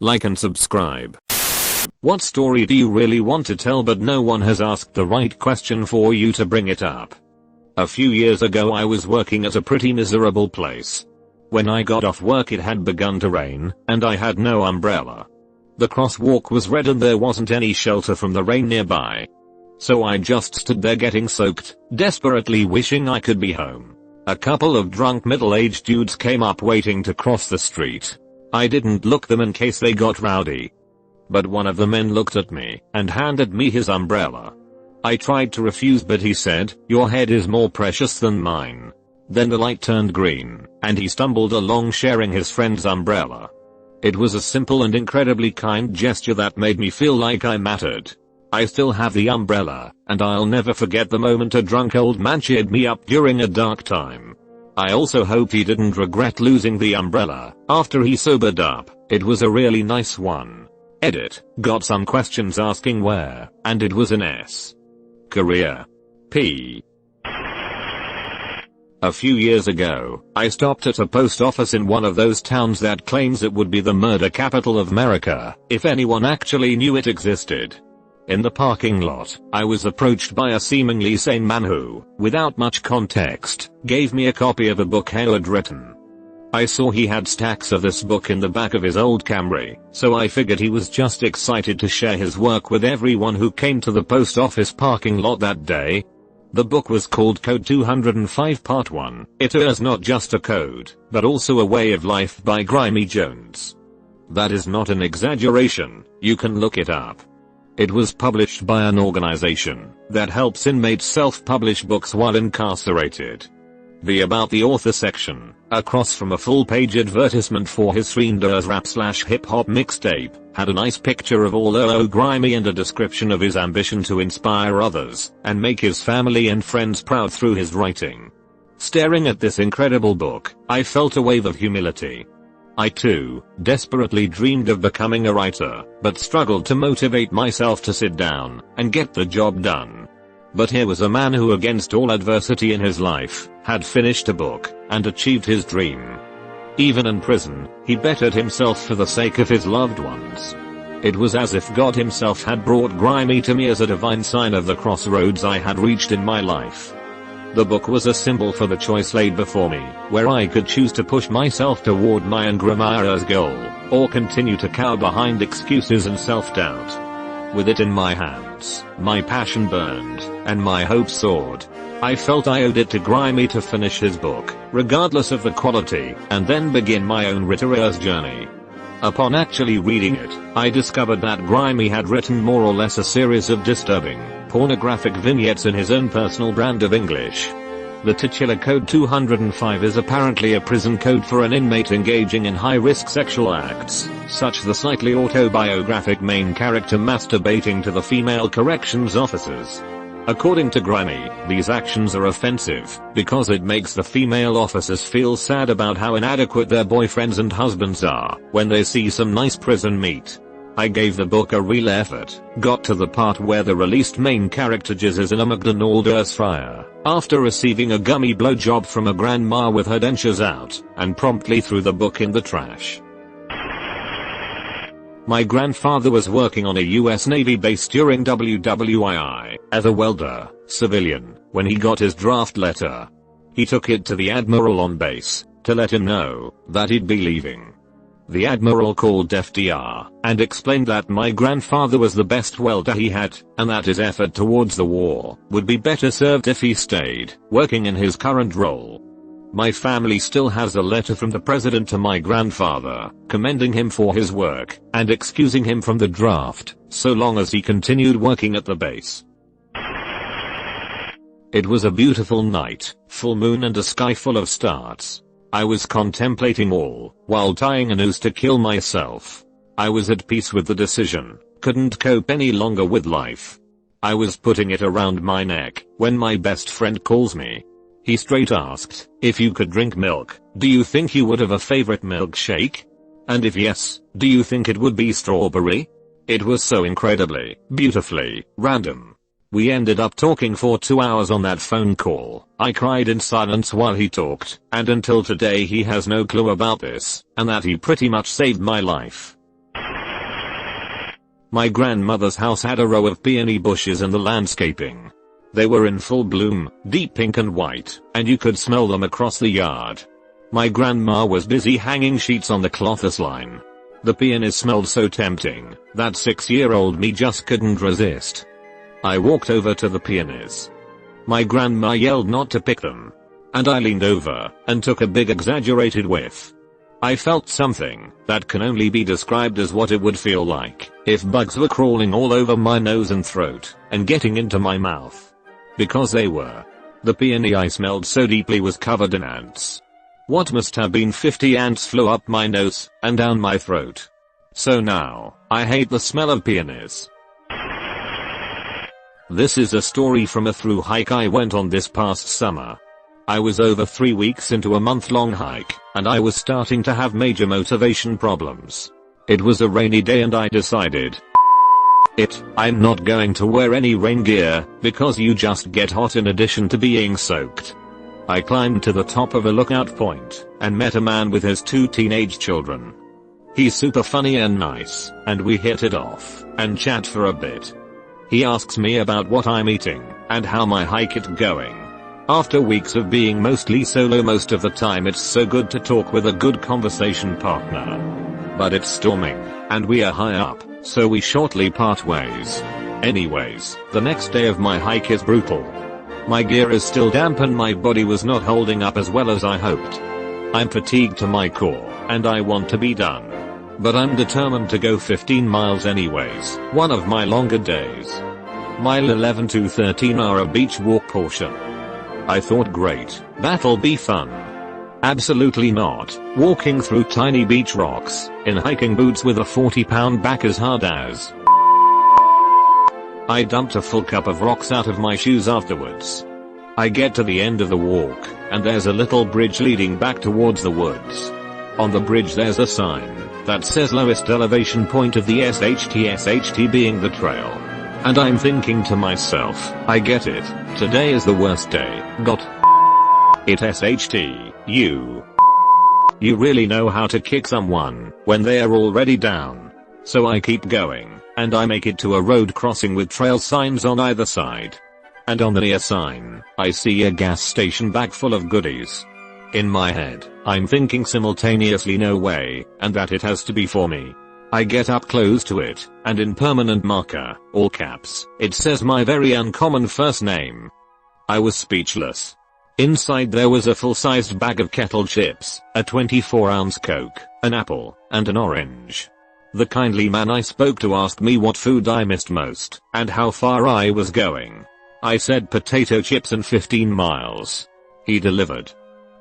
like and subscribe. What story do you really want to tell but no one has asked the right question for you to bring it up? A few years ago I was working at a pretty miserable place. When I got off work it had begun to rain, and I had no umbrella. The crosswalk was red and there wasn't any shelter from the rain nearby. So I just stood there getting soaked, desperately wishing I could be home. A couple of drunk middle-aged dudes came up waiting to cross the street. I didn't look them in case they got rowdy. But one of the men looked at me and handed me his umbrella. I tried to refuse but he said, "Your head is more precious than mine." Then the light turned green, and he stumbled along sharing his friend's umbrella. It was a simple and incredibly kind gesture that made me feel like I mattered. I still have the umbrella, and I'll never forget the moment a drunk old man cheered me up during a dark time. I also hope he didn't regret losing the umbrella after he sobered up. It was a really nice one. Edit. Got some questions asking where, and it was an S. Korea. P. A few years ago, I stopped at a post office in one of those towns that claims it would be the murder capital of America, if anyone actually knew it existed. In the parking lot, I was approached by a seemingly sane man who, without much context, gave me a copy of a book he had written. I saw he had stacks of this book in the back of his old Camry, so I figured he was just excited to share his work with everyone who came to the post office parking lot that day. The book was called Code 205 Part 1, It is not just a code, but also a way of life by Grimy Jones. That is not an exaggeration, you can look it up. It was published by an organization that helps inmates self-publish books while incarcerated. The About the Author section, across from a full-page advertisement for his Frienders rap/hip-hop mixtape, had a nice picture of all grimy and a description of his ambition to inspire others and make his family and friends proud through his writing. Staring at this incredible book, I felt a wave of humility. I too, desperately dreamed of becoming a writer, but struggled to motivate myself to sit down and get the job done. But here was a man who, against all adversity in his life, had finished a book and achieved his dream. Even in prison, he bettered himself for the sake of his loved ones. It was as if God himself had brought Grimy to me as a divine sign of the crossroads I had reached in my life. The book was a symbol for the choice laid before me, where I could choose to push myself toward my Grimire's goal, or continue to cower behind excuses and self-doubt. With it in my hands, my passion burned, and my hope soared. I felt I owed it to Grimy to finish his book, regardless of the quality, and then begin my own writer's journey. Upon actually reading it, I discovered that Grimy had written more or less a series of disturbing, pornographic vignettes in his own personal brand of English. The titular Code 205 is apparently a prison code for an inmate engaging in high-risk sexual acts, such the slightly autobiographic main character masturbating to the female corrections officers. According to Grimy, these actions are offensive because it makes the female officers feel sad about how inadequate their boyfriends and husbands are when they see some nice prison meat. I gave the book a real effort, got to the part where the released main character jizzes in a McDonald's fryer, after receiving a gummy blowjob from a grandma with her dentures out, and promptly threw the book in the trash. My grandfather was working on a US Navy base during WWII, as a welder, civilian, when he got his draft letter. He took it to the admiral on base, to let him know that he'd be leaving. The admiral called FDR, and explained that my grandfather was the best welder he had, and that his effort towards the war would be better served if he stayed, working in his current role. My family still has a letter from the president to my grandfather, commending him for his work, and excusing him from the draft, so long as he continued working at the base. It was a beautiful night, full moon and a sky full of stars. I was contemplating all, while tying a noose to kill myself. I was at peace with the decision, couldn't cope any longer with life. I was putting it around my neck, when my best friend calls me. He straight asked, if you could drink milk, do you think you would have a favorite milkshake? And if yes, do you think it would be strawberry? It was so incredibly, beautifully, random. We ended up talking for 2 hours on that phone call. I cried in silence while he talked, and until today he has no clue about this, and that he pretty much saved my life. My grandmother's house had a row of peony bushes in the landscaping. They were in full bloom, deep pink and white, and you could smell them across the yard. My grandma was busy hanging sheets on the clothes line. The peonies smelled so tempting that 6-year-old me just couldn't resist. I walked over to the peonies. My grandma yelled not to pick them. And I leaned over and took a big exaggerated whiff. I felt something that can only be described as what it would feel like if bugs were crawling all over my nose and throat and getting into my mouth. Because they were. The peony I smelled so deeply was covered in ants. What must have been 50 ants flew up my nose and down my throat. So now, I hate the smell of peonies. This is a story from a through hike I went on this past summer. I was over 3 weeks into a month-long hike, and I was starting to have major motivation problems. It was a rainy day and I decided, I'm not going to wear any rain gear, because you just get hot in addition to being soaked. I climbed to the top of a lookout point, and met a man with his 2 teenage children. He's super funny and nice, and we hit it off, and chat for a bit. He asks me about what I'm eating, and how my hike is going. After weeks of being mostly solo most of the time, it's so good to talk with a good conversation partner. But it's storming, and we are high up, so we shortly part ways. Anyways, the next day of my hike is brutal. My gear is still damp and my body was not holding up as well as I hoped. I'm fatigued to my core, and I want to be done. But I'm determined to go 15 miles anyways, one of my longer days. Mile 11 to 13 are a beach walk portion. I thought great, that'll be fun. Absolutely not. Walking through tiny beach rocks, in hiking boots with a 40-pound back as hard as. I dumped a full cup of rocks out of my shoes afterwards. I get to the end of the walk, and there's a little bridge leading back towards the woods. On the bridge there's a sign that says lowest elevation point of the SHT being the trail. And I'm thinking to myself, I get it, today is the worst day, got it SHT, you really know how to kick someone when they are already down. So I keep going, and I make it to a road crossing with trail signs on either side. And on the near sign, I see a gas station bag full of goodies. In my head, I'm thinking simultaneously no way, and that it has to be for me. I get up close to it, and in permanent marker, all caps, it says my very uncommon first name. I was speechless. Inside there was a full-sized bag of kettle chips, a 24-ounce Coke, an apple, and an orange. The kindly man I spoke to asked me what food I missed most, and how far I was going. I said potato chips and 15 miles. He delivered.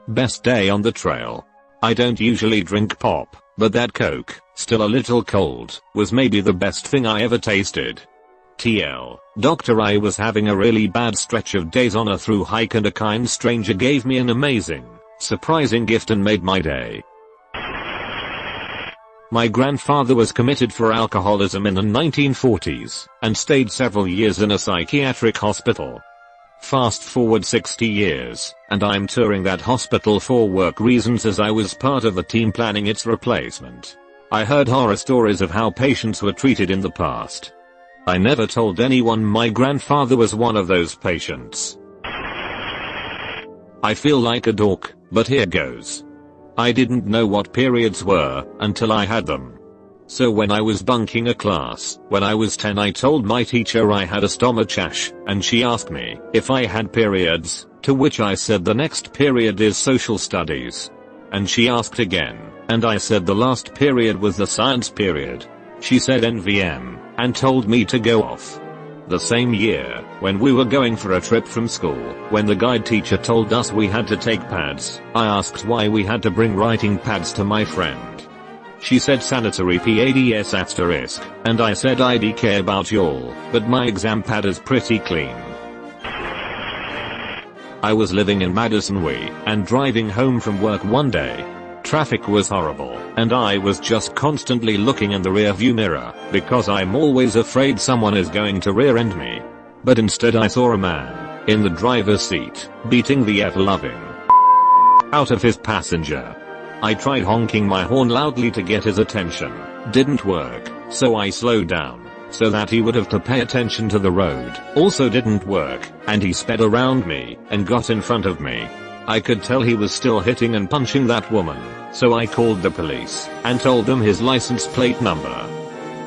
Best day on the trail. I don't usually drink pop, but that Coke, still a little cold, was maybe the best thing I ever tasted. TL, Doctor, I was having a really bad stretch of days on a through hike and a kind stranger gave me an amazing, surprising gift and made my day. My grandfather was committed for alcoholism in the 1940s, and stayed several years in a psychiatric hospital. Fast forward 60 years, and I'm touring that hospital for work reasons as I was part of the team planning its replacement. I heard horror stories of how patients were treated in the past. I never told anyone my grandfather was one of those patients. I feel like a dork, but here goes. I didn't know what periods were until I had them. So when I was bunking a class, when I was 10, I told my teacher I had a stomachache, and she asked me if I had periods, to which I said the next period is social studies. And she asked again, and I said the last period was the science period. She said NVM, and told me to go off. The same year, when we were going for a trip from school, when the guide teacher told us we had to take pads, I asked why we had to bring writing pads to my friend. She said sanitary pads asterisk, and I said IDK about y'all, but my exam pad is pretty clean. I was living in Madison, and driving home from work one day. Traffic was horrible, and I was just constantly looking in the rearview mirror, because I'm always afraid someone is going to rear-end me. But instead I saw a man, in the driver's seat, beating the ever-loving out of his passenger. I tried honking my horn loudly to get his attention. Didn't work, so I slowed down, so that he would have to pay attention to the road also didn't work, and he sped around me and got in front of me. I could tell he was still hitting and punching that woman, so I called the police and told them his license plate number.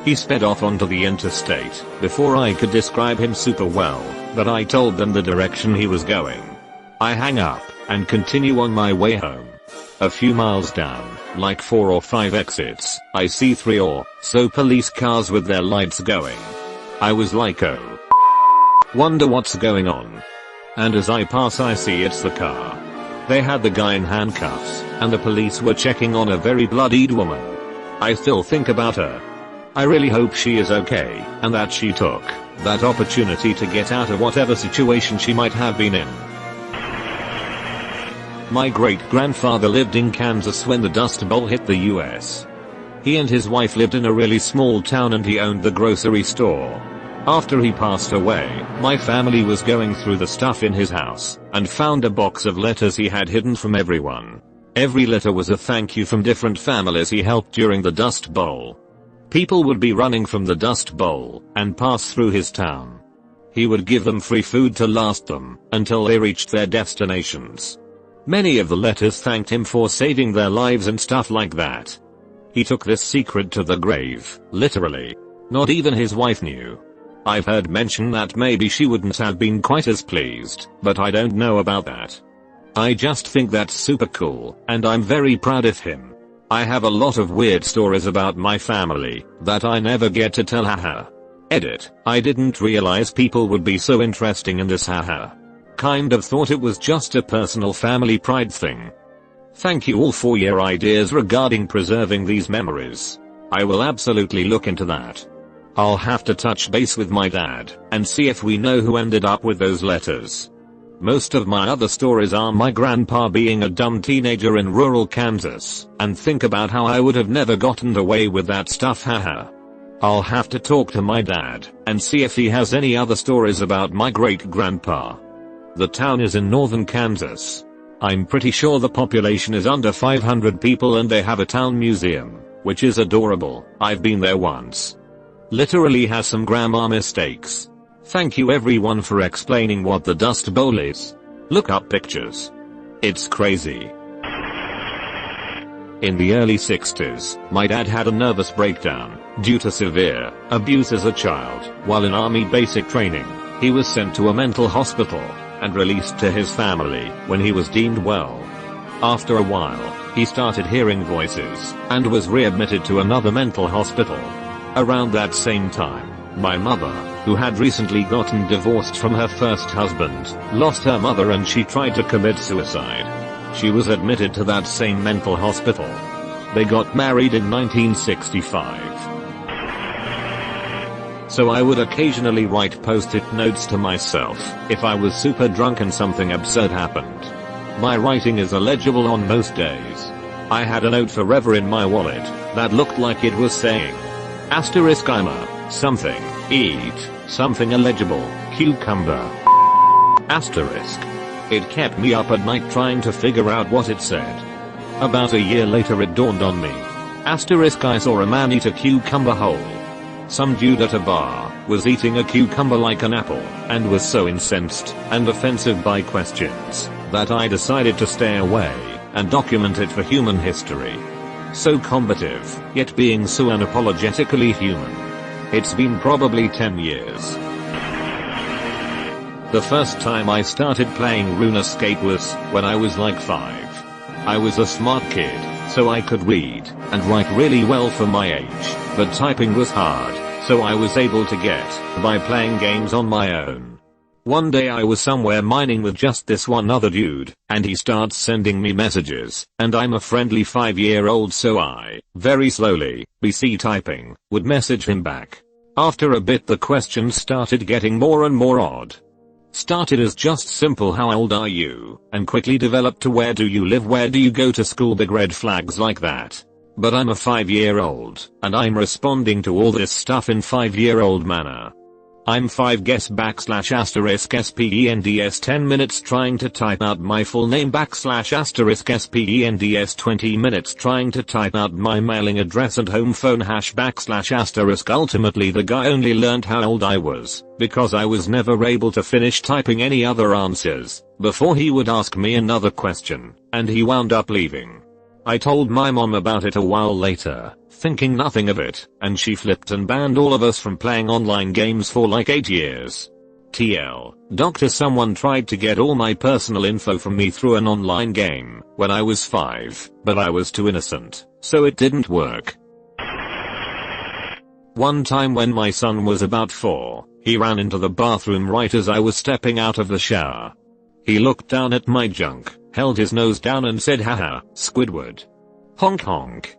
He sped off onto the interstate before I could describe him super well, but I told them the direction he was going. I hang up and continue on my way home. A few miles down, like 4 or 5 exits, I see 3 or so police cars with their lights going. I was like, oh, wonder what's going on. And as I pass I see it's the car. They had the guy in handcuffs, and the police were checking on a very bloodied woman. I still think about her. I really hope she is okay, and that she took that opportunity to get out of whatever situation she might have been in. My great-grandfather lived in Kansas when the Dust Bowl hit the US. He and his wife lived in a really small town and he owned the grocery store. After he passed away, my family was going through the stuff in his house and found a box of letters he had hidden from everyone. Every letter was a thank you from different families he helped during the Dust Bowl. People would be running from the Dust Bowl and pass through his town. He would give them free food to last them until they reached their destinations. Many of the letters thanked him for saving their lives and stuff like that. He took this secret to the grave, literally. Not even his wife knew. I've heard mention that maybe she wouldn't have been quite as pleased, but I don't know about that. I just think that's super cool, and I'm very proud of him. I have a lot of weird stories about my family that I never get to tell, haha. Edit, I didn't realize people would be so interesting in this, haha. Kind of thought it was just a personal family pride thing. Thank you all for your ideas regarding preserving these memories. I will absolutely look into that. I'll have to touch base with my dad and see if we know who ended up with those letters. Most of my other stories are my grandpa being a dumb teenager in rural Kansas, and think about how I would have never gotten away with that stuff, haha. I'll have to talk to my dad and see if he has any other stories about my great-grandpa. The town is in northern Kansas. I'm pretty sure the population is under 500 people and they have a town museum, which is adorable. I've been there once. Literally has some grandma mistakes. Thank you everyone for explaining what the Dust Bowl is. Look up pictures. It's crazy. In the early 60s, my dad had a nervous breakdown due to severe abuse as a child. While in army basic training, he was sent to a mental hospital and released to his family when he was deemed well. After a while, he started hearing voices and was readmitted to another mental hospital. Around that same time, my mother, who had recently gotten divorced from her first husband, lost her mother and she tried to commit suicide. She was admitted to that same mental hospital. They got married in 1965. So I would occasionally write post-it notes to myself if I was super drunk and something absurd happened. My writing is illegible on most days. I had a note forever in my wallet that looked like it was saying, asterisk I'm a something, eat something illegible, cucumber, asterisk. It kept me up at night trying to figure out what it said. About a year later it dawned on me. Asterisk I saw a man eat a cucumber whole. Some dude at a bar was eating a cucumber like an apple and was so incensed and offensive by questions that I decided to stay away and document it for human history. So combative, yet being so unapologetically human. It's been probably 10 years. The first time I started playing RuneScape was when I was like 5. I was a smart kid, so I could read and write really well for my age, but typing was hard, so I was able to get by playing games on my own. One day I was somewhere mining with just this one other dude, and he starts sending me messages, and I'm a friendly 5-year-old so I, very slowly, BC typing, would message him back. After a bit the questions started getting more and more odd. Started as just simple how old are you, and quickly developed to where do you live, where do you go to school, big red flags like that. But I'm a 5-year-old, and I'm responding to all this stuff in 5-year-old manner. I'm 5 guess backslash asterisk spends 10 minutes trying to type out my full name backslash asterisk spends 20 minutes trying to type out my mailing address and home phone hash backslash asterisk. Ultimately the guy only learned how old I was because I was never able to finish typing any other answers before he would ask me another question, and he wound up leaving. I told my mom about it a while later, thinking nothing of it, and she flipped and banned all of us from playing online games for like 8 years. TL. Doctor, someone tried to get all my personal info from me through an online game when I was 5, but I was too innocent, so it didn't work. One time when my son was about 4, he ran into the bathroom right as I was stepping out of the shower. He looked down at my junk, held his nose down and said, "Haha, Squidward. Honk honk."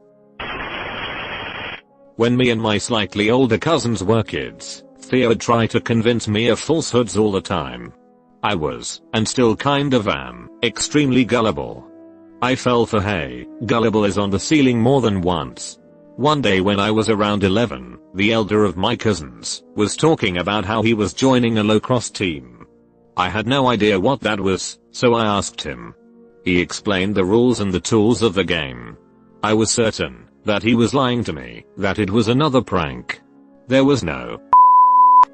When me and my slightly older cousins were kids, Theo would try to convince me of falsehoods all the time. I was, and still kind of am, extremely gullible. I fell for "Hey, gullible is on the ceiling" more than once. One day when I was around 11, the elder of my cousins was talking about how he was joining a lacrosse team. I had no idea what that was, so I asked him. He explained the rules and the tools of the game. I was certain that he was lying to me, that it was another prank. There was no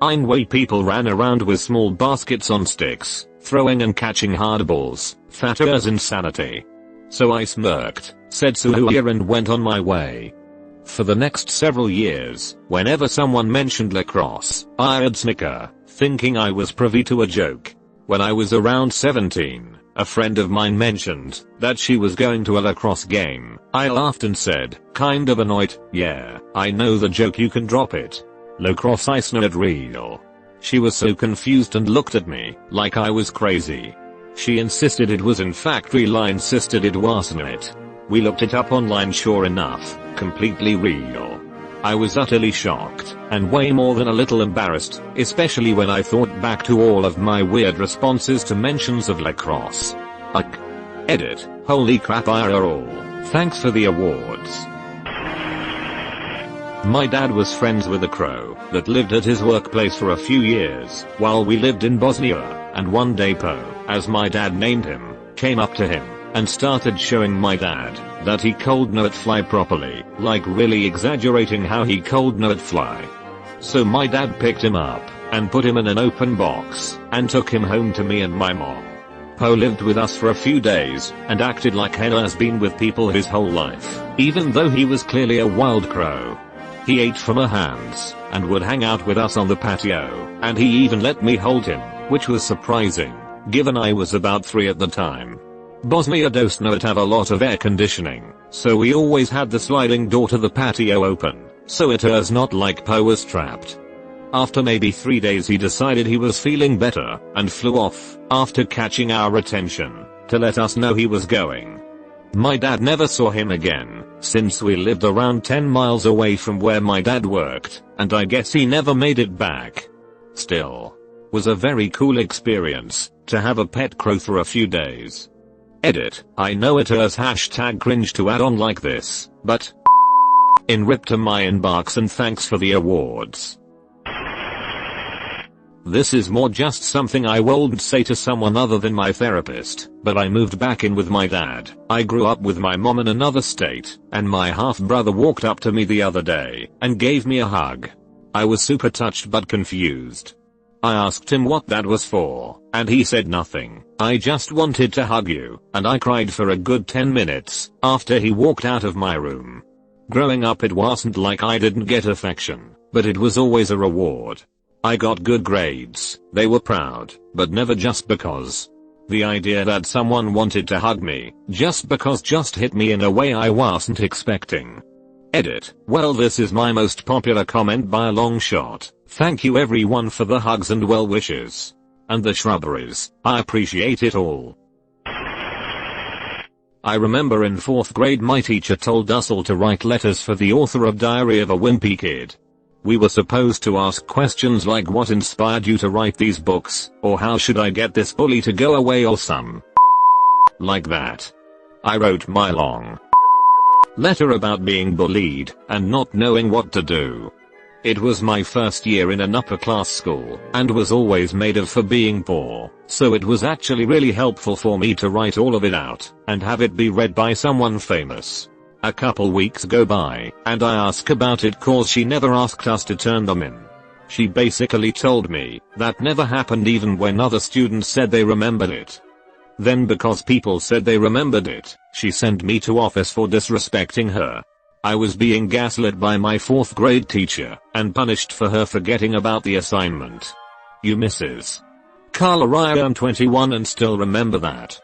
way people ran around with small baskets on sticks, throwing and catching hardballs. That is insanity. So I smirked, said "Suhuya" and went on my way. For the next several years, whenever someone mentioned lacrosse, I'd snicker, thinking I was privy to a joke. When I was around 17, a friend of mine mentioned that she was going to a lacrosse game. I laughed and said, kind of annoyed, "Yeah, I know the joke, you can drop it. Lacrosse is not real." She was so confused and looked at me like I was crazy. She insisted it was in fact real. I insisted it wasn't it. We looked it up online, sure enough, completely real. I was utterly shocked, and way more than a little embarrassed, especially when I thought back to all of my weird responses to mentions of lacrosse. Edit. Holy crap, IRL. Thanks for the awards. My dad was friends with a crow that lived at his workplace for a few years while we lived in Bosnia, and one day Poe, as my dad named him, came up to him and started showing my dad that he cold know it fly properly, like really exaggerating how he cold know it fly. So my dad picked him up and put him in an open box and took him home to me and my mom. Poe lived with us for a few days and acted like he has been with people his whole life, even though he was clearly a wild crow. He ate from our hands and would hang out with us on the patio, and he even let me hold him, which was surprising, given I was about 3 at the time. Bosnia does not have a lot of air conditioning, so we always had the sliding door to the patio open, so it was not like Poe was trapped. After maybe 3 days he decided he was feeling better, and flew off, after catching our attention, to let us know he was going. My dad never saw him again, since we lived around 10 miles away from where my dad worked, and I guess he never made it back. Still, was a very cool experience, to have a pet crow for a few days. Edit. I know it as #cringe to add on like this, but in rip to my inbox and thanks for the awards. This is more just something I wouldn't say to someone other than my therapist, but I moved back in with my dad. I grew up with my mom in another state, and my half-brother walked up to me the other day and gave me a hug. I was super touched but confused. I asked him what that was for, and he said nothing. "I just wanted to hug you," and I cried for a good 10 minutes after he walked out of my room. Growing up it wasn't like I didn't get affection, but it was always a reward. I got good grades, they were proud, but never just because. The idea that someone wanted to hug me, just because, just hit me in a way I wasn't expecting. Edit. Well, this is my most popular comment by a long shot. Thank you everyone for the hugs and well wishes. And the shrubberies, I appreciate it all. I remember in 4th grade my teacher told us all to write letters for the author of Diary of a Wimpy Kid. We were supposed to ask questions like, what inspired you to write these books, or how should I get this bully to go away, or some like that. I wrote my long letter about being bullied and not knowing what to do. It was my first year in an upper class school, and was always made of for being poor, so it was actually really helpful for me to write all of it out, and have it be read by someone famous. A couple weeks go by, and I ask about it cause she never asked us to turn them in. She basically told me that never happened even when other students said they remembered it. Then because people said they remembered it, she sent me to office for disrespecting her. I was being gaslit by my 4th grade teacher, and punished for her forgetting about the assignment. You Mrs. Carla, I am 21 and still remember that.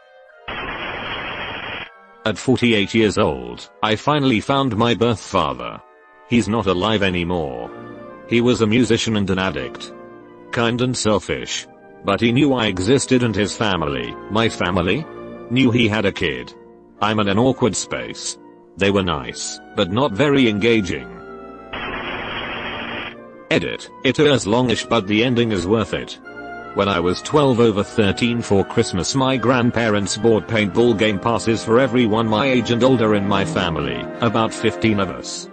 At 48 years old, I finally found my birth father. He's not alive anymore. He was a musician and an addict. Kind and selfish. But he knew I existed and his family, my family, knew he had a kid. I'm in an awkward space. They were nice, but not very engaging. Edit. It is longish but the ending is worth it. When I was 12 over 13 for Christmas, my grandparents bought paintball game passes for everyone my age and older in my family, about 15 of us.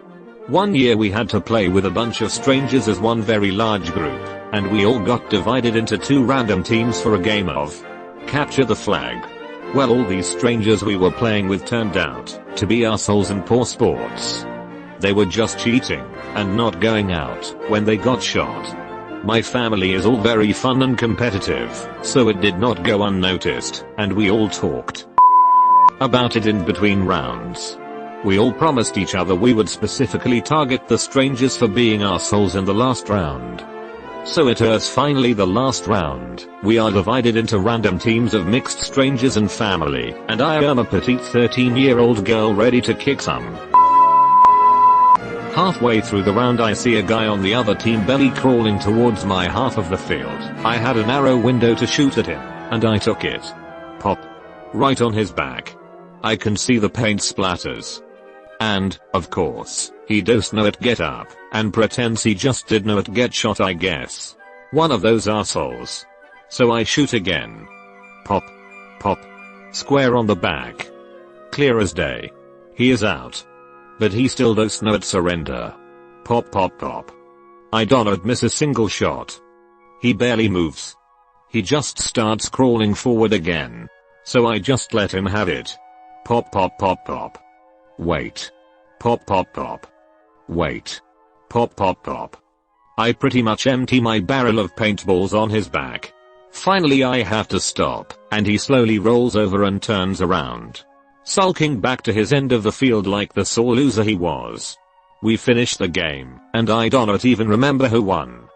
One year we had to play with a bunch of strangers as one very large group, and we all got divided into 2 random teams for a game of capture the flag. Well, all these strangers we were playing with turned out to be assholes and poor sports. They were just cheating and not going out when they got shot. My family is all very fun and competitive, so it did not go unnoticed, and we all talked about it in between rounds. We all promised each other we would specifically target the strangers for being assholes in the last round. So it is finally the last round. We are divided into random teams of mixed strangers and family, and I am a petite 13-year-old girl ready to kick some. Halfway through the round I see a guy on the other team belly crawling towards my half of the field. I had a narrow window to shoot at him, and I took it. Pop. Right on his back. I can see the paint splatters. And, of course, he does not get up, and pretends he just did not get shot, I guess. One of those assholes. So I shoot again. Pop. Pop. Square on the back. Clear as day. He is out. But he still does not surrender. Pop pop pop. I do not miss a single shot. He barely moves. He just starts crawling forward again. So I just let him have it. Pop pop pop pop. Wait. Pop pop pop. Wait. Pop pop pop. I pretty much empty my barrel of paintballs on his back. Finally I have to stop, and he slowly rolls over and turns around, sulking back to his end of the field like the sore loser he was. We finished the game, and I do not even remember who won.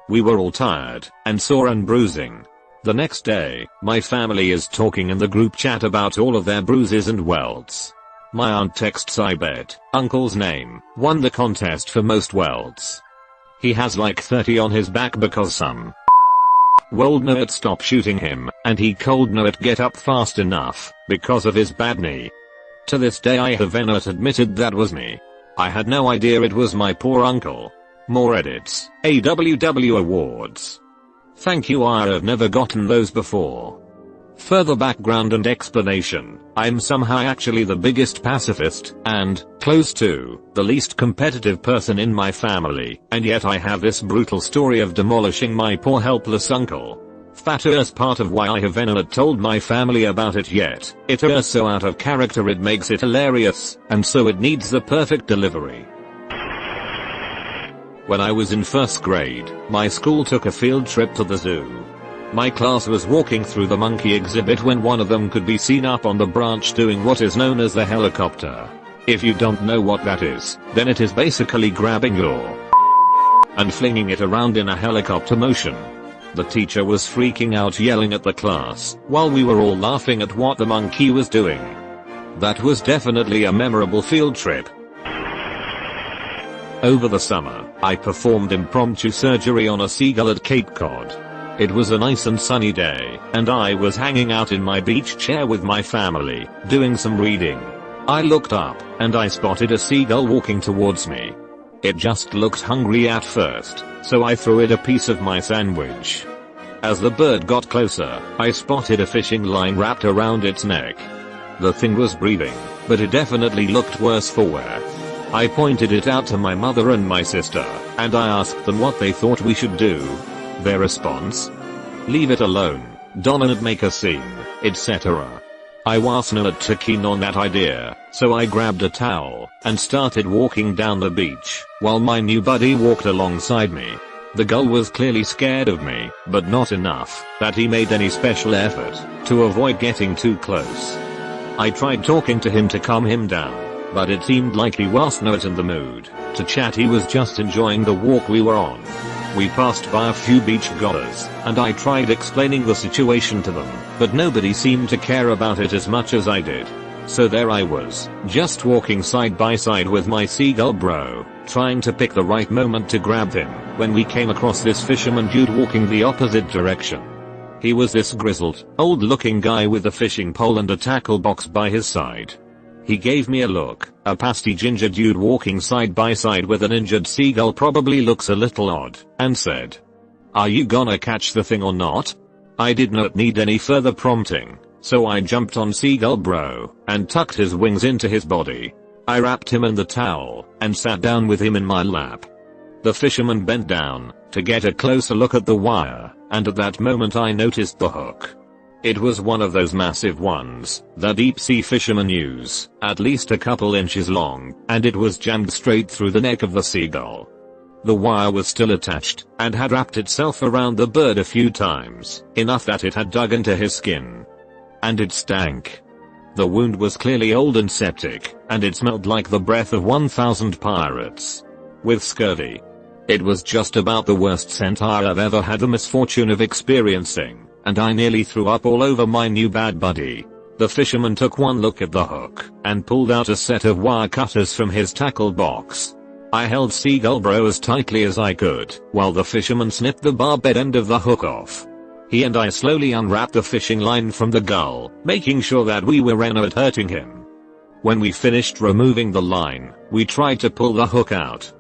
We were all tired, and sore and bruising. The next day, my family is talking in the group chat about all of their bruises and welts. My aunt texts, I bet uncle's name won the contest for most welts. He has like 30 on his back because some would not stop shooting him, and he could not get up fast enough because of his bad knee. To this day I have not admitted that was me. I had no idea it was my poor uncle. More edits. AWW awards. Thank you, I have never gotten those before. Further background and explanation. I'm somehow actually the biggest pacifist, and, close to, the least competitive person in my family, and yet I have this brutal story of demolishing my poor helpless uncle. That is part of why I have not told my family about it yet. It is so out of character it makes it hilarious, and so it needs the perfect delivery. When I was in 1st grade, my school took a field trip to the zoo. My class was walking through the monkey exhibit when one of them could be seen up on the branch doing what is known as the helicopter. If you don't know what that is, then it is basically grabbing your and flinging it around in a helicopter motion. The teacher was freaking out, yelling at the class, while we were all laughing at what the monkey was doing. That was definitely a memorable field trip. Over the summer, I performed impromptu surgery on a seagull at Cape Cod. It was a nice and sunny day, and I was hanging out in my beach chair with my family, doing some reading. I looked up, and I spotted a seagull walking towards me. It just looked hungry at first, so I threw it a piece of my sandwich. As the bird got closer, I spotted a fishing line wrapped around its neck. The thing was breathing, but it definitely looked worse for wear. I pointed it out to my mother and my sister, and I asked them what they thought we should do. Their response? Leave it alone, don't make a scene, etc. I was not too keen on that idea, so I grabbed a towel and started walking down the beach, while my new buddy walked alongside me. The gull was clearly scared of me, but not enough that he made any special effort to avoid getting too close. I tried talking to him to calm him down, but it seemed like he was not in the mood to chat. He was just enjoying the walk we were on. We passed by a few beach goers, and I tried explaining the situation to them, but nobody seemed to care about it as much as I did. So there I was, just walking side by side with my seagull bro, trying to pick the right moment to grab him, when we came across this fisherman dude walking the opposite direction. He was this grizzled, old-looking guy with a fishing pole and a tackle box by his side. He gave me a look. A pasty ginger dude walking side by side with an injured seagull probably looks a little odd, and said, "Are you gonna catch the thing or not?" I did not need any further prompting, so I jumped on seagull bro and tucked his wings into his body. I wrapped him in the towel and sat down with him in my lap. The fisherman bent down to get a closer look at the wire, and at that moment I noticed the hook. It was one of those massive ones that deep sea fishermen use, at least a couple inches long, and it was jammed straight through the neck of the seagull. The wire was still attached and had wrapped itself around the bird a few times, enough that it had dug into his skin. And it stank. The wound was clearly old and septic, and it smelled like the breath of 1,000 pirates with scurvy. It was just about the worst scent I've ever had the misfortune of experiencing, and I nearly threw up all over my new bad buddy. The fisherman took one look at the hook and pulled out a set of wire cutters from his tackle box. I held seagull bro as tightly as I could, while the fisherman snipped the barbed end of the hook off. He and I slowly unwrapped the fishing line from the gull, making sure that we were not hurting him. When we finished removing the line, we tried to pull the hook out.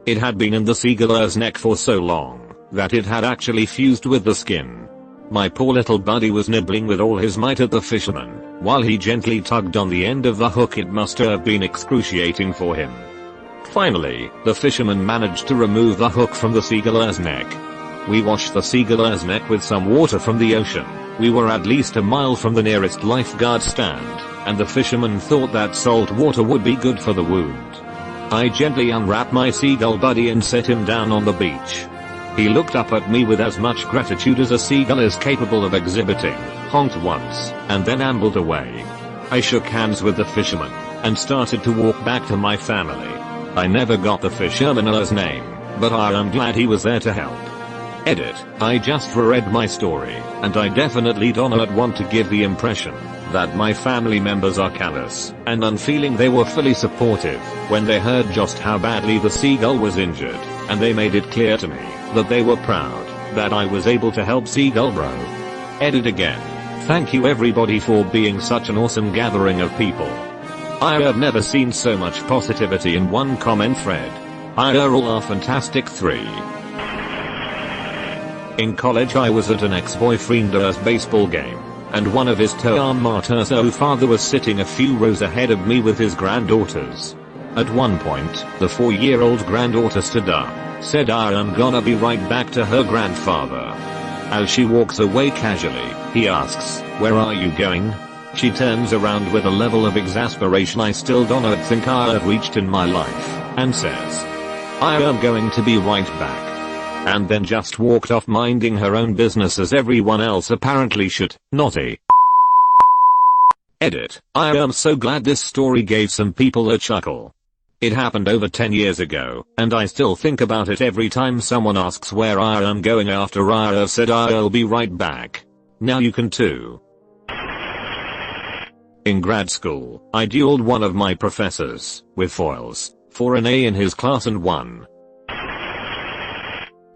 It had been in the seagull's neck for so long that it had actually fused with the skin. My poor little buddy was nibbling with all his might at the fisherman, while he gently tugged on the end of the hook. It must have been excruciating for him. Finally, the fisherman managed to remove the hook from the seagull's neck. We washed the seagull's neck with some water from the ocean. We were at least a mile from the nearest lifeguard stand, and the fisherman thought that salt water would be good for the wound. I gently unwrapped my seagull buddy and set him down on the beach. He looked up at me with as much gratitude as a seagull is capable of exhibiting, honked once, and then ambled away. I shook hands with the fisherman and started to walk back to my family. I never got the fisherman's name, but I am glad he was there to help. Edit: I just reread my story, and I definitely don't want to give the impression that my family members are callous and unfeeling. They were fully supportive when they heard just how badly the seagull was injured, and they made it clear to me that they were proud that I was able to help seagull bro. Edit again. Thank you everybody for being such an awesome gathering of people. I have never seen so much positivity in one comment thread. You're all fantastic. 3. In college I was at an ex-boyfriend's baseball game, and one of his alma mater's father was sitting a few rows ahead of me with his granddaughters. At one point, the 4-year-old granddaughter stood up, said I am gonna be right back to her grandfather. As she walks away casually, he asks, "Where are you going?" She turns around with a level of exasperation I still don't think I have reached in my life, and says, "I am going to be right back." And then just walked off minding her own business as everyone else apparently should. Naughty. Edit: I am so glad this story gave some people a chuckle. It happened over 10 years ago, and I still think about it every time someone asks where I am going after I have said I'll be right back. Now you can too. In grad school, I dueled one of my professors with foils for an A in his class and won.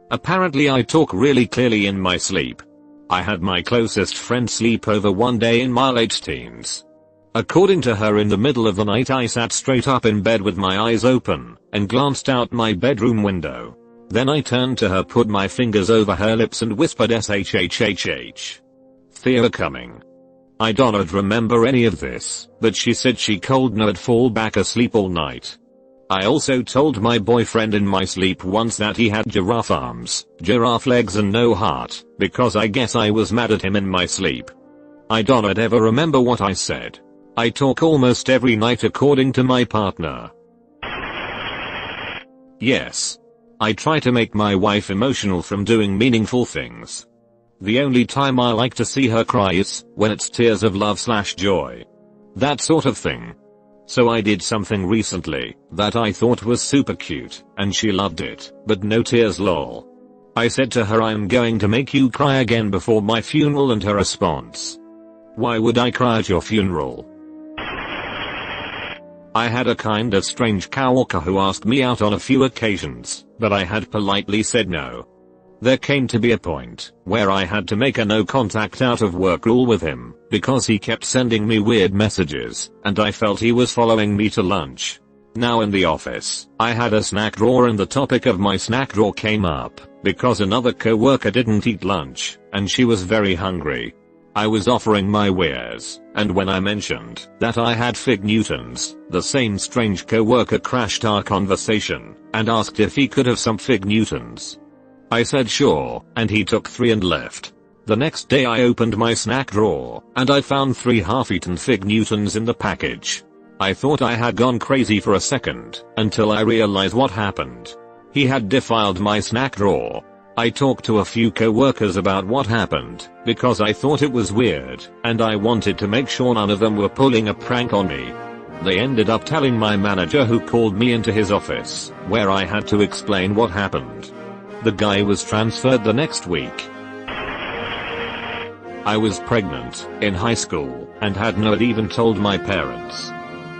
Apparently I talk really clearly in my sleep. I had my closest friend sleep over one day in my late teens. According to her, in the middle of the night I sat straight up in bed with my eyes open and glanced out my bedroom window. Then I turned to her, put my fingers over her lips and whispered SHHHH. Fear coming. I don't remember any of this, but she said she could not fall back asleep all night. I also told my boyfriend in my sleep once that he had giraffe arms, giraffe legs and no heart, because I guess I was mad at him in my sleep. I don't ever remember what I said. I talk almost every night according to my partner. Yes. I try to make my wife emotional from doing meaningful things. The only time I like to see her cry is when it's tears of love/joy. That sort of thing. So I did something recently that I thought was super cute, and she loved it, but no tears lol. I said to her, I'm going to make you cry again before my funeral, and her response: why would I cry at your funeral? I had a kinda strange coworker who asked me out on a few occasions, but I had politely said no. There came to be a point where I had to make a no contact out of work rule with him, because he kept sending me weird messages, and I felt he was following me to lunch. Now in the office, I had a snack drawer and the topic of my snack drawer came up, because another coworker didn't eat lunch, and she was very hungry. I was offering my wares, and when I mentioned that I had fig Newtons, the same strange coworker crashed our conversation, and asked if he could have some fig Newtons. I said sure, and he took 3 and left. The next day I opened my snack drawer, and I found 3 half-eaten fig Newtons in the package. I thought I had gone crazy for a second, until I realized what happened. He had defiled my snack drawer. I talked to a few coworkers about what happened, because I thought it was weird, and I wanted to make sure none of them were pulling a prank on me. They ended up telling my manager, who called me into his office, where I had to explain what happened. The guy was transferred the next week. I was pregnant, in high school, and had not even told my parents.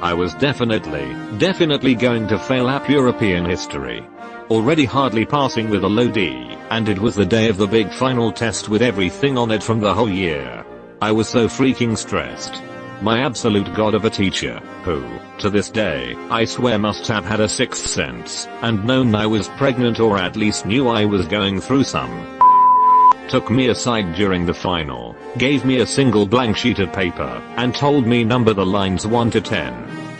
I was definitely going to fail AP European history. Already hardly passing with a low D, and it was the day of the big final test with everything on it from the whole year. I was so freaking stressed. My absolute god of a teacher, who, to this day, I swear must have had a sixth sense, and known I was pregnant or at least knew I was going through some, took me aside during the final, gave me a single blank sheet of paper, and told me number the lines 1 to 10.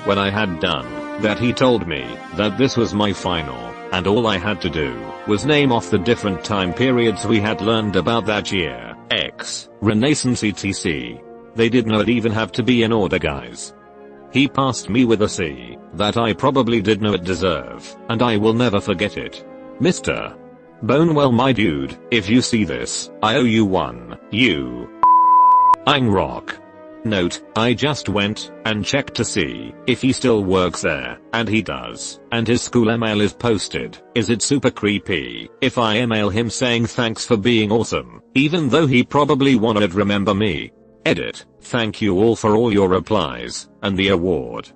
When I had done that, he told me that this was my final, and all I had to do was name off the different time periods we had learned about that year, X, Renaissance etc. They did not even have to be in order, guys. He passed me with a C that I probably did not deserve, and I will never forget it. Mr. Bonewell, my dude, if you see this, I owe you one, you I'm rock. Note, I just went and checked to see if he still works there, and he does, and his school email is posted. Is it super creepy if I email him saying thanks for being awesome, even though he probably won't remember me? Edit, thank you all for all your replies, and the award.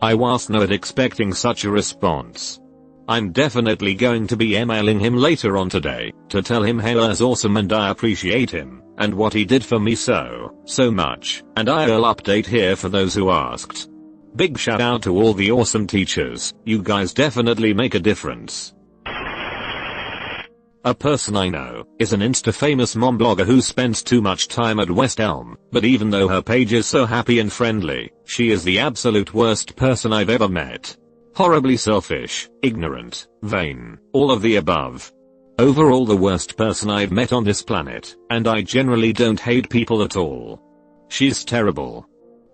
I was not expecting such a response. I'm definitely going to be emailing him later on today, to tell him Hela's awesome and I appreciate him, and what he did for me so much, and I'll update here for those who asked. Big shout out to all the awesome teachers, you guys definitely make a difference. A person I know is an Insta-famous mom blogger who spends too much time at West Elm, but even though her page is so happy and friendly, she is the absolute worst person I've ever met. Horribly selfish, ignorant, vain, all of the above. Overall the worst person I've met on this planet, and I generally don't hate people at all. She's terrible.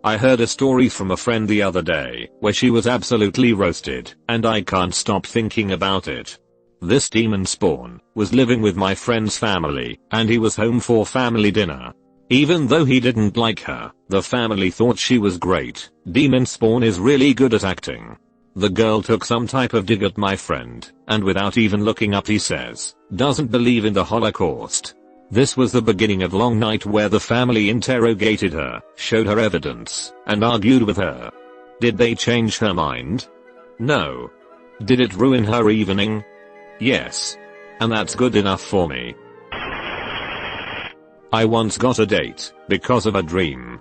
I heard a story from a friend the other day, where she was absolutely roasted, and I can't stop thinking about it. This demon spawn was living with my friend's family, and he was home for family dinner. Even though he didn't like her, the family thought she was great. Demon spawn is really good at acting. The girl took some type of dig at my friend, and without even looking up he says, doesn't believe in the Holocaust. This was the beginning of long night where the family interrogated her, showed her evidence, and argued with her. Did they change her mind? No. Did it ruin her evening? Yes. And that's good enough for me. I once got a date because of a dream.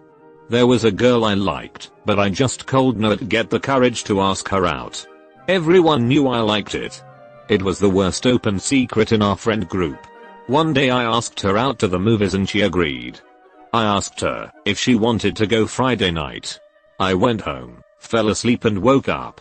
There was a girl I liked, but I just could not get the courage to ask her out. Everyone knew I liked it. It was the worst open secret in our friend group. One day I asked her out to the movies and she agreed. I asked her if she wanted to go Friday night. I went home, fell asleep and woke up.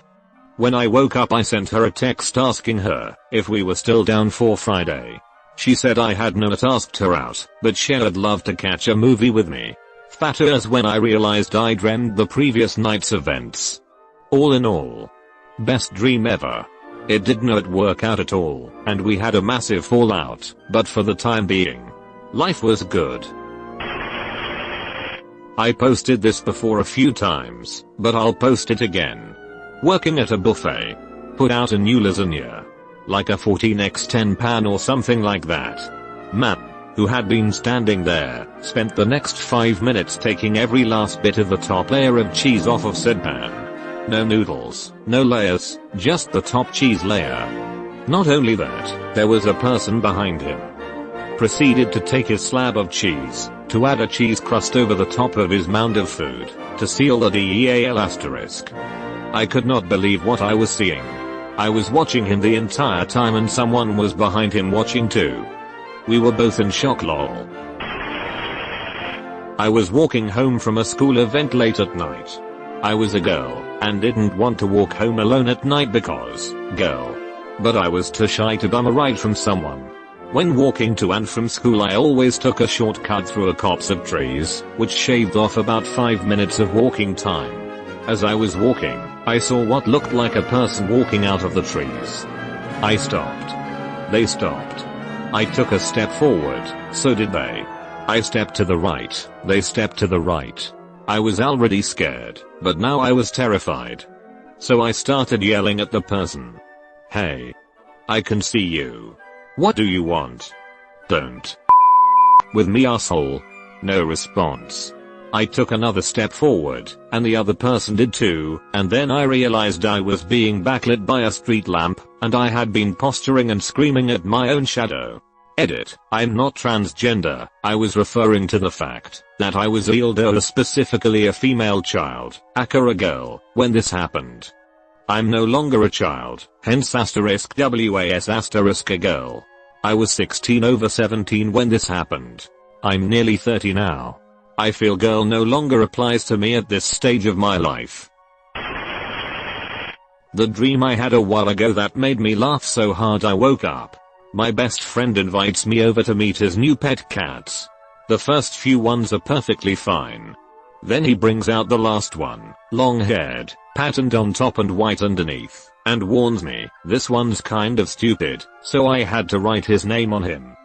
When I woke up I sent her a text asking her if we were still down for Friday. She said I had not asked her out, but she'd love to catch a movie with me. Fatter as when I realized I'd dreamed the previous night's events. All in all, best dream ever. It did not work out at all, and we had a massive fallout, but for the time being, life was good. I posted this before a few times, but I'll post it again. Working at a buffet. Put out a new lasagna. Like a 14x10 pan or something like that. Man, who had been standing there, spent the next 5 minutes taking every last bit of the top layer of cheese off of said pan. No noodles, no layers, just the top cheese layer. Not only that, there was a person behind him. Proceeded to take his slab of cheese, to add a cheese crust over the top of his mound of food, to seal the DEAL asterisk. I could not believe what I was seeing. I was watching him the entire time and someone was behind him watching too. We were both in shock lol. I was walking home from a school event late at night. I was a girl, and didn't want to walk home alone at night because, girl. But I was too shy to bum a ride from someone. When walking to and from school I always took a shortcut through a copse of trees, which shaved off about 5 minutes of walking time. As I was walking, I saw what looked like a person walking out of the trees. I stopped. They stopped. I took a step forward, so did they. I stepped to the right, they stepped to the right. I was already scared, but now I was terrified. So I started yelling at the person. Hey. I can see you. What do you want? Don't with me, asshole. No response. I took another step forward, and the other person did too, and then I realized I was being backlit by a street lamp, and I had been posturing and screaming at my own shadow. Edit, I'm not transgender, I was referring to the fact that I was a dildo, specifically a female child, aka a girl, when this happened. I'm no longer a child, hence asterisk was asterisk a girl. I was 16 over 17 when this happened. I'm nearly 30 now. I feel girl no longer applies to me at this stage of my life. The dream I had a while ago that made me laugh so hard I woke up. My best friend invites me over to meet his new pet cats. The first few ones are perfectly fine. Then he brings out the last one, long-haired, patterned on top and white underneath, and warns me, this one's kind of stupid, so I had to write his name on him.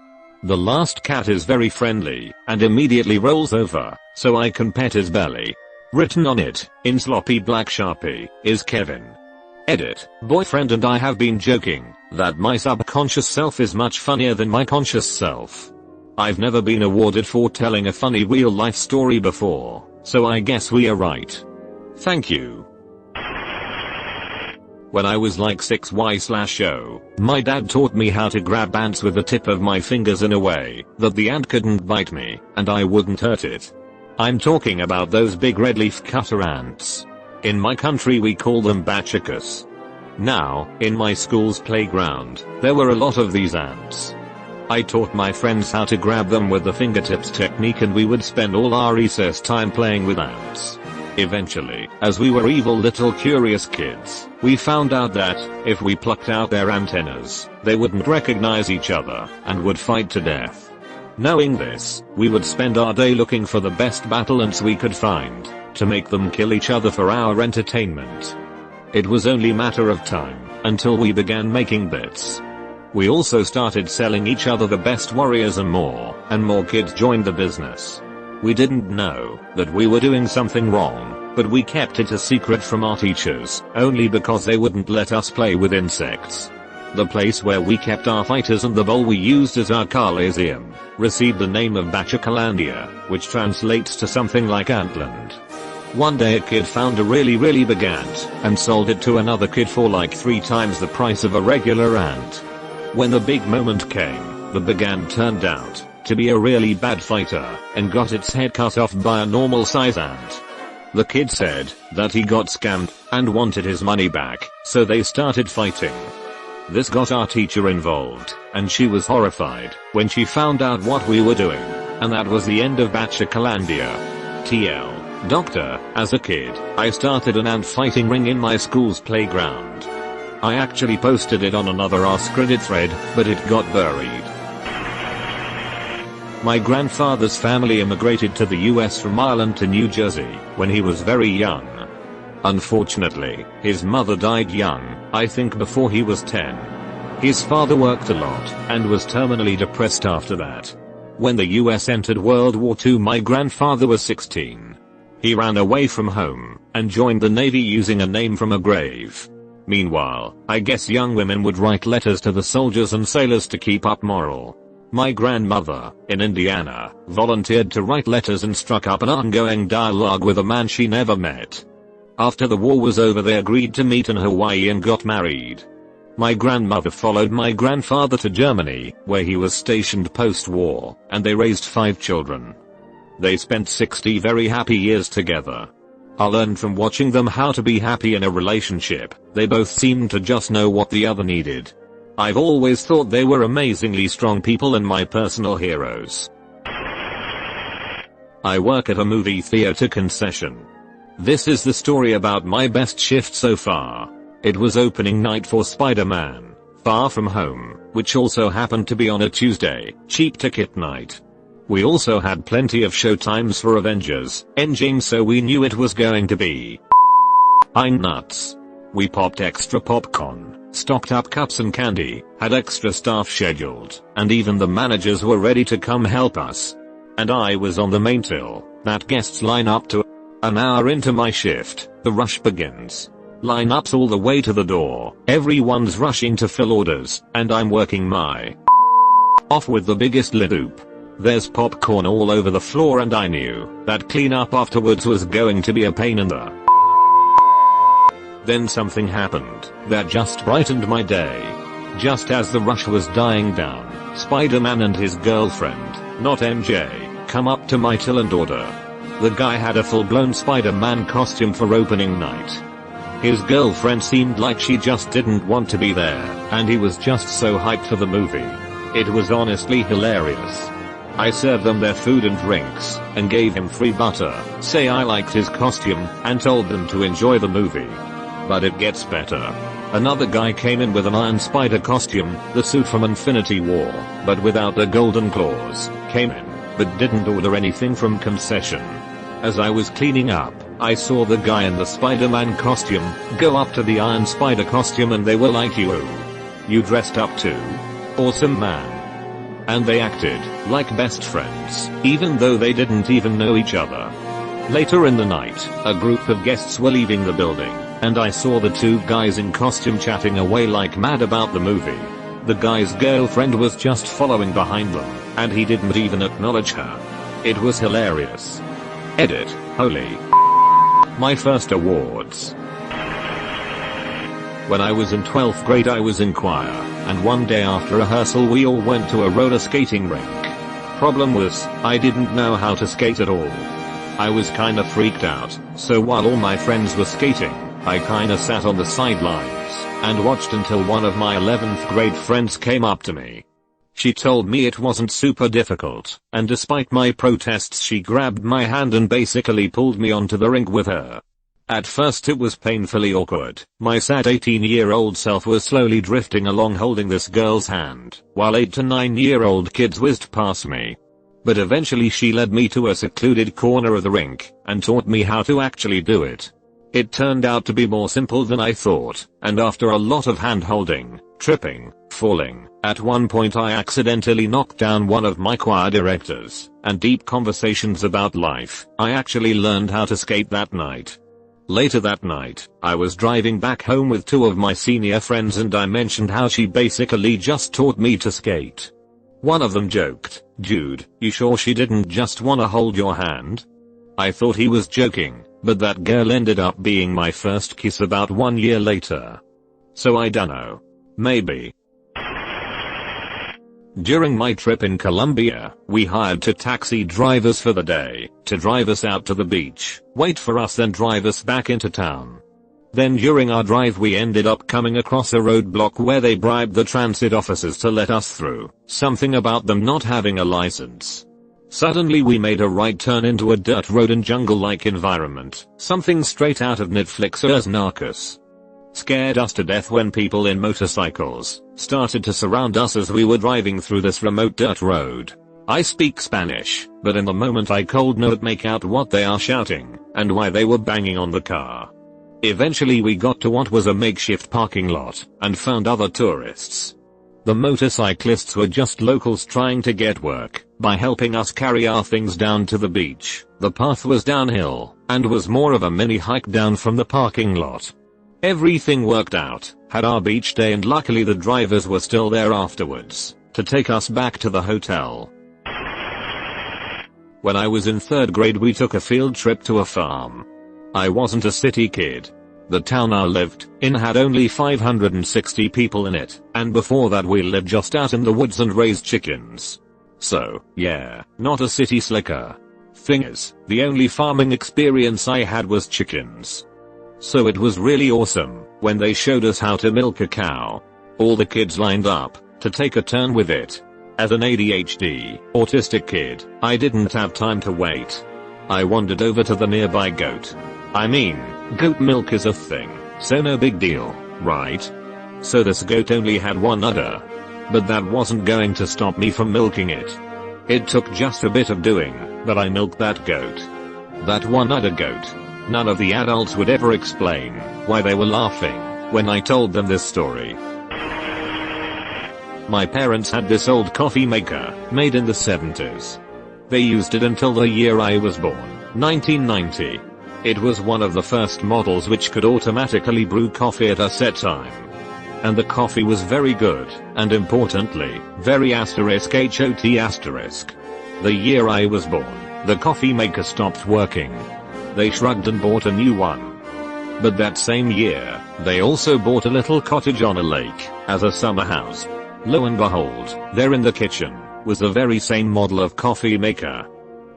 The last cat is very friendly, and immediately rolls over, so I can pet his belly. Written on it, in sloppy black Sharpie, is Kevin. Edit, boyfriend and I have been joking, that my subconscious self is much funnier than my conscious self. I've never been awarded for telling a funny real life story before, so I guess we are right. Thank you. When I was like 6Y/0, my dad taught me how to grab ants with the tip of my fingers in a way that the ant couldn't bite me, and I wouldn't hurt it. I'm talking about those big red leaf cutter ants. In my country we call them bachicus. Now, in my school's playground, there were a lot of these ants. I taught my friends how to grab them with the fingertips technique and we would spend all our recess time playing with ants. Eventually, as we were evil little curious kids, we found out that, if we plucked out their antennas, they wouldn't recognize each other, and would fight to death. Knowing this, we would spend our day looking for the best battle ants we could find, to make them kill each other for our entertainment. It was only matter of time, until we began making bits. We also started selling each other the best warriors and more kids joined the business. We didn't know that we were doing something wrong, but we kept it a secret from our teachers, only because they wouldn't let us play with insects. The place where we kept our fighters and the bowl we used as our Carlasium, received the name of Bachicalandia, which translates to something like Antland. One day a kid found a really big ant, and sold it to another kid for like 3 times the price of a regular ant. When the big moment came, the big ant turned out to be a really bad fighter, and got its head cut off by a normal size ant. The kid said that he got scammed, and wanted his money back, so they started fighting. This got our teacher involved, and she was horrified when she found out what we were doing, and that was the end of Bachicalandia. TL. Doctor, as a kid, I started an ant fighting ring in my school's playground. I actually posted it on another AskReddit thread, but it got buried. My grandfather's family immigrated to the US from Ireland to New Jersey when he was very young. Unfortunately, his mother died young, I think before he was 10. His father worked a lot and was terminally depressed after that. When the US entered World War II, my grandfather was 16. He ran away from home and joined the Navy using a name from a grave. Meanwhile, I guess young women would write letters to the soldiers and sailors to keep up morale. My grandmother, in Indiana, volunteered to write letters and struck up an ongoing dialogue with a man she never met. After the war was over, they agreed to meet in Hawaii and got married. My grandmother followed my grandfather to Germany, where he was stationed post-war, and they raised 5 children. They spent 60 very happy years together. I learned from watching them how to be happy in a relationship. They both seemed to just know what the other needed. I've always thought they were amazingly strong people and my personal heroes. I work at a movie theater concession. This is the story about my best shift so far. It was opening night for Spider-Man: Far From Home, which also happened to be on a Tuesday, cheap ticket night. We also had plenty of show times for Avengers: Endgame, so we knew it was going to be I'm nuts. We popped extra popcorn, stocked up cups and candy, had extra staff scheduled, and even the managers were ready to come help us. And I was on the main till that guests line up to. An hour into my shift, the rush begins. Lineups all the way to the door, everyone's rushing to fill orders, and I'm working my off with the biggest lid-oop. There's popcorn all over the floor and I knew that cleanup afterwards was going to be a pain in the. Then something happened that just brightened my day. Just as the rush was dying down, Spider-Man and his girlfriend, not MJ, come up to my till and order. The guy had a full-blown Spider-Man costume for opening night. His girlfriend seemed like she just didn't want to be there, and he was just so hyped for the movie. It was honestly hilarious. I served them their food and drinks, and gave him free butter, say I liked his costume, and told them to enjoy the movie. But it gets better. Another guy came in with an Iron Spider costume, the suit from Infinity War, but without the golden claws, came in, but didn't order anything from concession. As I was cleaning up, I saw the guy in the Spider-Man costume go up to the Iron Spider costume and they were like, you dressed up too? Awesome, man. And they acted like best friends, even though they didn't even know each other. Later in the night, a group of guests were leaving the building, and I saw the 2 guys in costume chatting away like mad about the movie. The guy's girlfriend was just following behind them, and he didn't even acknowledge her. It was hilarious. Edit, holy. My first awards. When I was in 12th grade I was in choir, and one day after rehearsal we all went to a roller skating rink. Problem was, I didn't know how to skate at all. I was kinda freaked out, so while all my friends were skating, I kinda sat on the sidelines and watched until one of my 11th grade friends came up to me. She told me it wasn't super difficult, and despite my protests she grabbed my hand and basically pulled me onto the rink with her. At first it was painfully awkward. My sad 18-year-old self was slowly drifting along holding this girl's hand, while 8 to 9-year-old kids whizzed past me. But eventually she led me to a secluded corner of the rink, and taught me how to actually do it. It turned out to be more simple than I thought, and after a lot of hand-holding, tripping, falling, at one point I accidentally knocked down one of my choir directors, and deep conversations about life, I actually learned how to skate that night. Later that night, I was driving back home with 2 of my senior friends and I mentioned how she basically just taught me to skate. One of them joked, "Dude, you sure she didn't just wanna hold your hand?" I thought he was joking, but that girl ended up being my first kiss about 1 year later. So I dunno. Maybe. During my trip in Colombia, we hired 2 taxi drivers for the day, to drive us out to the beach, wait for us then drive us back into town. Then during our drive we ended up coming across a roadblock where they bribed the transit officers to let us through, something about them not having a license. Suddenly we made a right turn into a dirt road and jungle-like environment, something straight out of Netflix's Narcos. Scared us to death when people in motorcycles started to surround us as we were driving through this remote dirt road. I speak Spanish, but in the moment I could not make out what they are shouting and why they were banging on the car. Eventually we got to what was a makeshift parking lot and found other tourists. The motorcyclists were just locals trying to get work by helping us carry our things down to the beach. The path was downhill and was more of a mini hike down from the parking lot. Everything worked out, had our beach day, and luckily the drivers were still there afterwards to take us back to the hotel. When I was in 3rd grade we took a field trip to a farm. I wasn't a city kid. The town I lived in had only 560 people in it, and before that we lived just out in the woods and raised chickens. So, yeah, not a city slicker. Thing is, the only farming experience I had was chickens. So it was really awesome when they showed us how to milk a cow. All the kids lined up to take a turn with it. As an ADHD, autistic kid, I didn't have time to wait. I wandered over to the nearby goat. I mean, goat milk is a thing, so no big deal, right? So this goat only had one udder. But that wasn't going to stop me from milking it. It took just a bit of doing, but I milked that goat. That one udder goat. None of the adults would ever explain why they were laughing when I told them this story. My parents had this old coffee maker, made in the 70s. They used it until the year I was born, 1990. It was one of the first models which could automatically brew coffee at a set time. And the coffee was very good, and importantly, very *hot*. The year I was born, the coffee maker stopped working. They shrugged and bought a new one. But that same year, they also bought a little cottage on a lake, as a summer house. Lo and behold, there in the kitchen, was the very same model of coffee maker.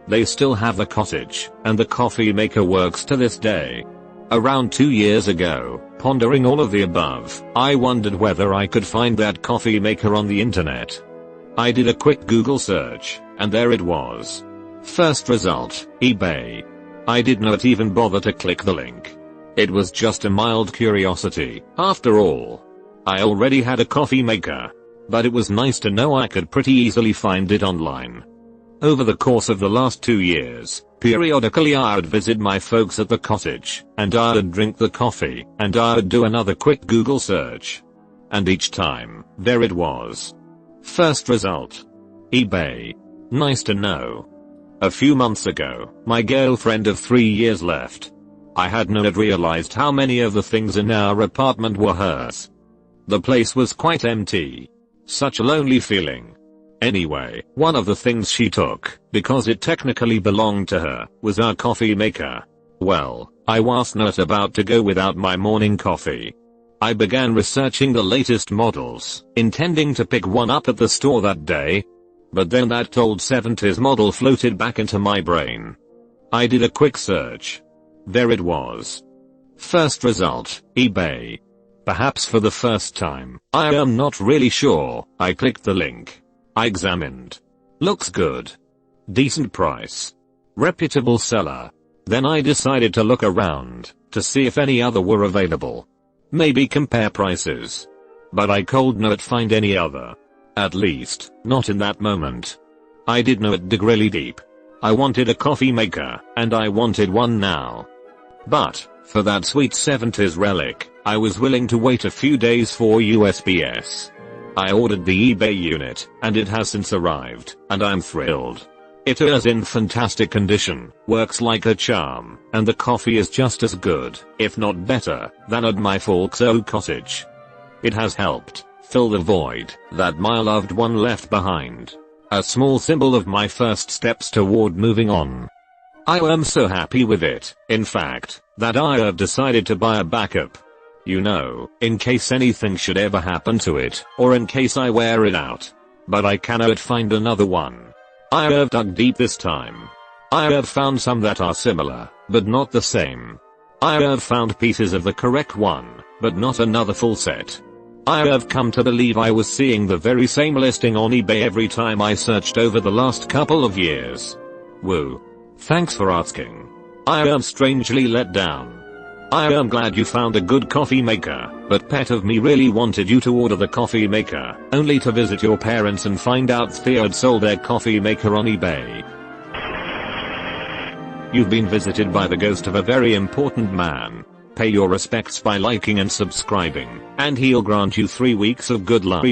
They still have the cottage, and the coffee maker works to this day. Around 2 years ago, pondering all of the above, I wondered whether I could find that coffee maker on the internet. I did a quick Google search, and there it was. First result, eBay. I did not even bother to click the link. It was just a mild curiosity, after all. I already had a coffee maker. But it was nice to know I could pretty easily find it online. Over the course of the last 2 years, periodically I would visit my folks at the cottage, and I would drink the coffee, and I would do another quick Google search. And each time, there it was. First result. eBay. Nice to know. A few months ago, my girlfriend of 3 years left. I had not realized how many of the things in our apartment were hers. The place was quite empty. Such a lonely feeling. Anyway, one of the things she took, because it technically belonged to her, was our coffee maker. Well, I was not about to go without my morning coffee. I began researching the latest models, intending to pick one up at the store that day. But then that old 70s model floated back into my brain. I did a quick search. There it was. First result, eBay. Perhaps for the first time, I am not really sure. I clicked the link. I examined. Looks good. Decent price. Reputable seller. Then I decided to look around, to see if any other were available. Maybe compare prices. But I could not find any other. At least, not in that moment. I did not dig really deep. I wanted a coffee maker, and I wanted one now. But, for that sweet 70s relic, I was willing to wait a few days for USPS. I ordered the eBay unit, and it has since arrived, and I'm thrilled. It is in fantastic condition, works like a charm, and the coffee is just as good, if not better, than at my folks' old cottage. It has helped fill the void that my loved one left behind. A small symbol of my first steps toward moving on. I am so happy with it, in fact, that I have decided to buy a backup. You know, in case anything should ever happen to it, or in case I wear it out. But I cannot find another one. I have dug deep this time. I have found some that are similar, but not the same. I have found pieces of the correct one, but not another full set. I have come to believe I was seeing the very same listing on eBay every time I searched over the last couple of years. Woo. Thanks for asking. I am strangely let down. I am glad you found a good coffee maker, but pet of me really wanted you to order the coffee maker, only to visit your parents and find out Theo had sold their coffee maker on eBay. You've been visited by the ghost of a very important man. Pay your respects by liking and subscribing, and he'll grant you 3 weeks of good luck.